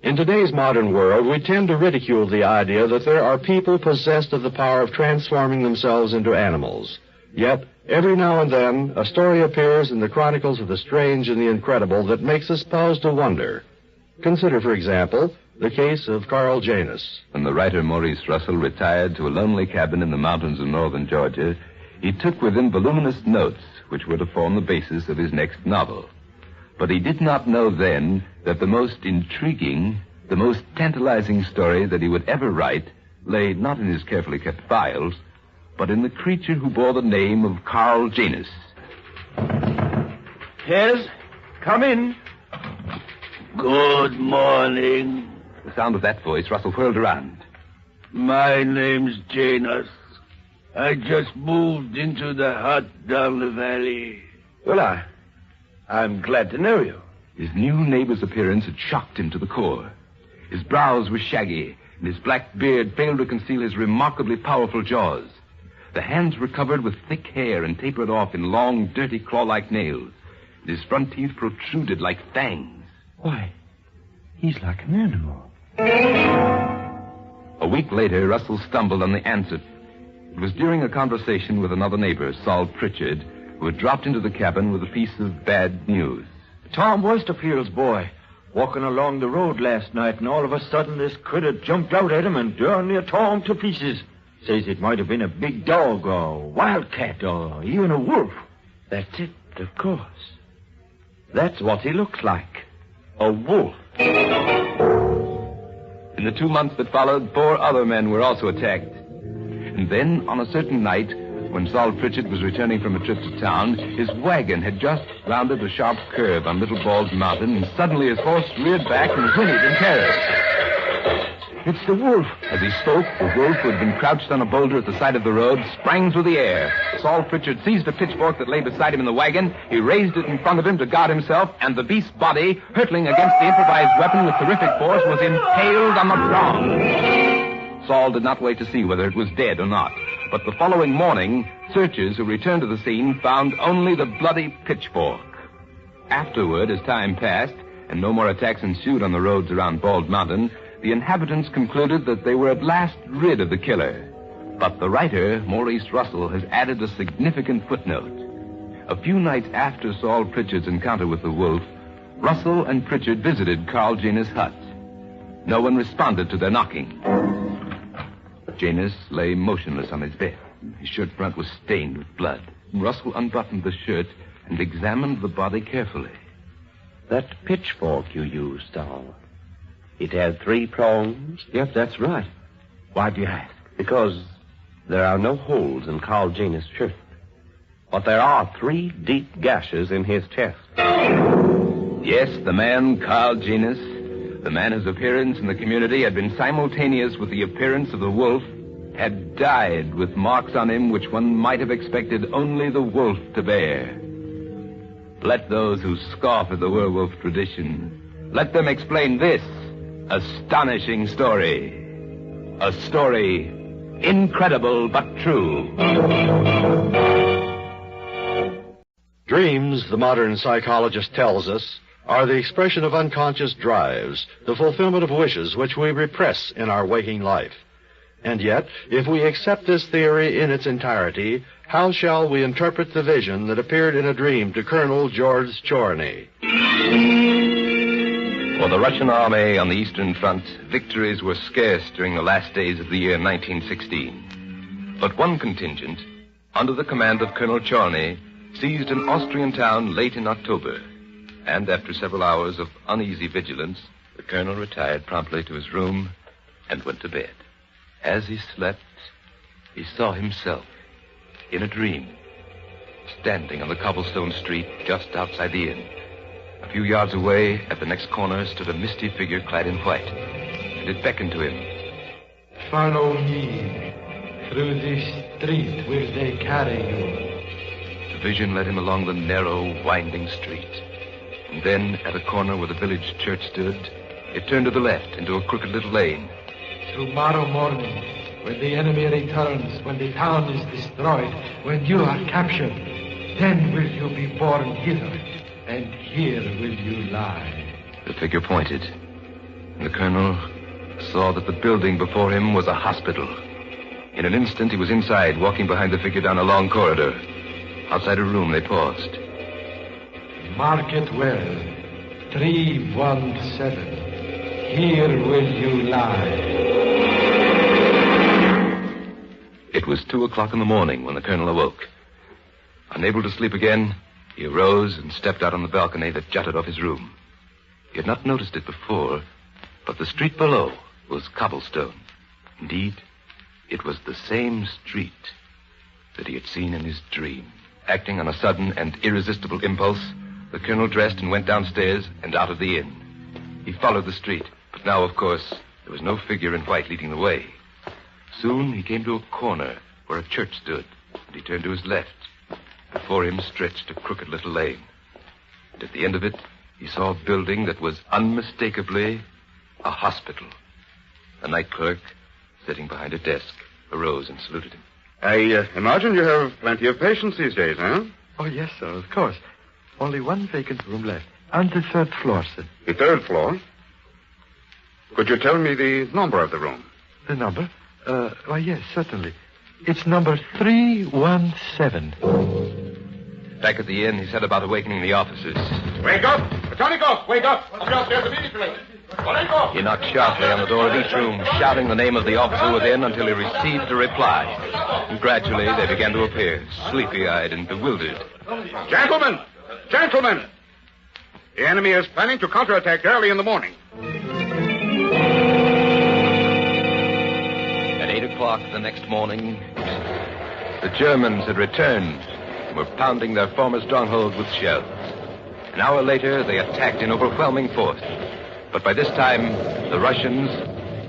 In today's modern world, we tend to ridicule the idea that there are people possessed of the power of transforming themselves into animals. Yet, every now and then, a story appears in the chronicles of the strange and the incredible that makes us pause to wonder. Consider, for example, the case of Carl Janus. When the writer Maurice Russell retired to a lonely cabin in the mountains of northern Georgia, he took with him voluminous notes which were to form the basis of his next novel. But he did not know then that the most intriguing, the most tantalizing story that he would ever write lay not in his carefully kept files, but in the creature who bore the name of Carl Janus. Yes, come in. Good morning. The sound of that voice, Russell whirled around. My name's Janus. I just moved into the hut down the valley. Well, I'm glad to know you. His new neighbor's appearance had shocked him to the core. His brows were shaggy, and his black beard failed to conceal his remarkably powerful jaws. The hands were covered with thick hair and tapered off in long, dirty, claw-like nails. And his front teeth protruded like fangs. Why, he's like an animal. A week later, Russell stumbled on the answer. It was during a conversation with another neighbor, Saul Pritchard, who had dropped into the cabin with a piece of bad news. Tom Westerfield's boy, walking along the road last night, and all of a sudden this critter jumped out at him and darn near tore him to pieces. Says it might have been a big dog or a wildcat or even a wolf. That's it, of course. That's what he looks like. A wolf. In the 2 months that followed, 4 other men were also attacked. And then, on a certain night, when Saul Pritchard was returning from a trip to town, his wagon had just rounded a sharp curve on Little Bald Mountain, and suddenly his horse reared back and whinnied in terror. It's the wolf. As he spoke, the wolf, who had been crouched on a boulder at the side of the road, sprang through the air. Saul Pritchard seized a pitchfork that lay beside him in the wagon. He raised it in front of him to guard himself, and the beast's body, hurtling against the improvised weapon with terrific force, was impaled on the prong. Saul did not wait to see whether it was dead or not. But the following morning, searchers who returned to the scene found only the bloody pitchfork. Afterward, as time passed, and no more attacks ensued on the roads around Bald Mountain, the inhabitants concluded that they were at last rid of the killer. But the writer, Maurice Russell, has added a significant footnote. A few nights after Saul Pritchard's encounter with the wolf, Russell and Pritchard visited Carl Janus' hut. No one responded to their knocking. Janus lay motionless on his bed. His shirt front was stained with blood. Russell unbuttoned the shirt and examined the body carefully. That pitchfork you used, Saul, it had 3 prongs? Yes, that's right. Why do you ask? Because there are no holes in Carl Janus' shirt. But there are 3 deep gashes in his chest. Yes, the man, Carl Janus, the man whose appearance in the community had been simultaneous with the appearance of the wolf, had died with marks on him which one might have expected only the wolf to bear. Let those who scoff at the werewolf tradition, let them explain this astonishing story. A story incredible but true. Dreams, the modern psychologist tells us, are the expression of unconscious drives, the fulfillment of wishes which we repress in our waking life. And yet, if we accept this theory in its entirety, how shall we interpret the vision that appeared in a dream to Colonel George Chorney? For the Russian army on the Eastern Front, victories were scarce during the last days of the year 1916. But one contingent, under the command of Colonel Chorney, seized an Austrian town late in October. And after several hours of uneasy vigilance, the colonel retired promptly to his room and went to bed. As he slept, he saw himself, in a dream, standing on the cobblestone street just outside the inn. A few yards away, at the next corner, stood a misty figure clad in white, and it beckoned to him. Follow me. Through this street will they carry you. The vision led him along the narrow, winding street. And then, at a corner where the village church stood, it turned to the left into a crooked little lane. Tomorrow morning, when the enemy returns, when the town is destroyed, when you are captured, then will you be born hither, and here will you lie. The figure pointed. And the colonel saw that the building before him was a hospital. In an instant, he was inside, walking behind the figure down a long corridor. Outside a room, they paused. Mark it well. 317. Here will you lie. It was 2 o'clock in the morning when the colonel awoke. Unable to sleep again, he arose and stepped out on the balcony that jutted off his room. He had not noticed it before, but the street below was cobblestone. Indeed, it was the same street that he had seen in his dream. Acting on a sudden and irresistible impulse, the colonel dressed and went downstairs and out of the inn. He followed the street, but now, of course, there was no figure in white leading the way. Soon he came to a corner where a church stood, and he turned to his left. Before him stretched a crooked little lane. And at the end of it, he saw a building that was unmistakably a hospital. A night clerk, sitting behind a desk, arose and saluted him. I imagine you have plenty of patients these days, huh? Oh, yes, sir, of course. Only one vacant room left. On the 3rd floor, sir. The 3rd floor? Could you tell me the number of the room? The number? Why, yes, certainly. It's number 317. Back at the inn, he set about awakening the officers. Wake up! Mechanicos, wake up! I'll be upstairs immediately. He knocked sharply on the door of each room, shouting the name of the officer within until he received a reply. And gradually, they began to appear, sleepy-eyed and bewildered. Gentlemen! Gentlemen! The enemy is planning to counterattack early in the morning. At 8 o'clock the next morning, the Germans had returned and were pounding their former stronghold with shells. An hour later, they attacked in overwhelming force. But by this time, the Russians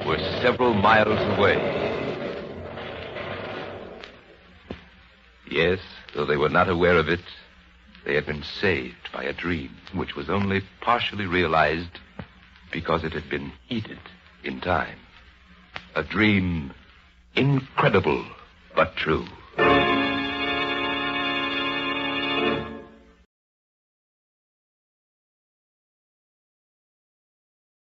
were several miles away. Yes, though they were not aware of it, they had been saved by a dream which was only partially realized because it had been heeded in time. A dream incredible but true.